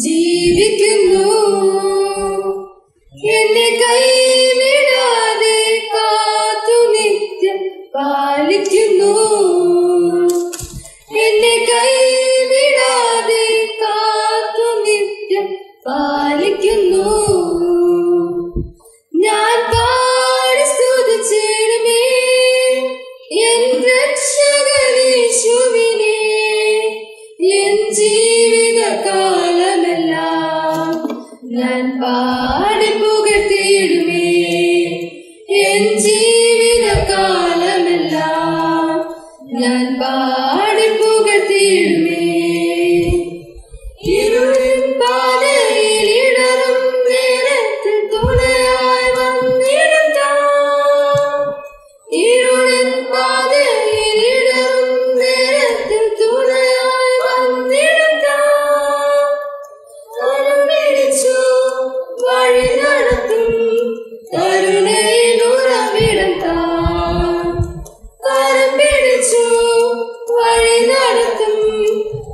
ജീവിക്കുന്നു എന്നെ കൈവിടാതെ കാത്തു നിത്യം പാലിക്കുന്നു എന്നെ കൈവിടാതെ കാത്തു നിത്യം പാലിക്കുന്നു ഞാൻ പാടി സ്തുതിച്ചിടുമേ എൻ രക്ഷകനേശുവിനെ എൻ ജീവിതകാലമെല്ലാം ഞാൻ പാടി പുകഴ്ത്തിയിടുമേ എൻ ജീവിതകാലമെല്ലാം ഞാൻ പാടി പുകഴ്ത്തിയിടുമേ ഇരുളിൻ പാതയിൽ ഇടറും നേരത്തിൽ തുണയായി വന്നിടും താൻ ഇരുളിൻ പാതയിൽ ഇടറും നേരത്തിൽ തുണയായി വന്നിടും താൻ കരം പിടിച്ചു വഴി നടത്തും കരുണയിൽ ഉറവിടം താൻ കരം പിടിച്ചു വഴി നടത്തും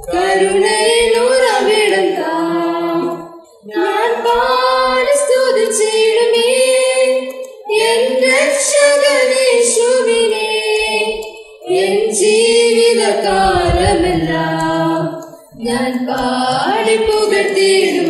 കരുണയിൽ ഉറവിടം താൻ ഞാൻ പാടി സ്തുതിച്ചിടുമേ എൻ രക്ഷകനേശുവിനെ എൻ ജീവിതകാലമെല്ലാം ഞാൻ പാടി പുകഴ്ത്തിയിടും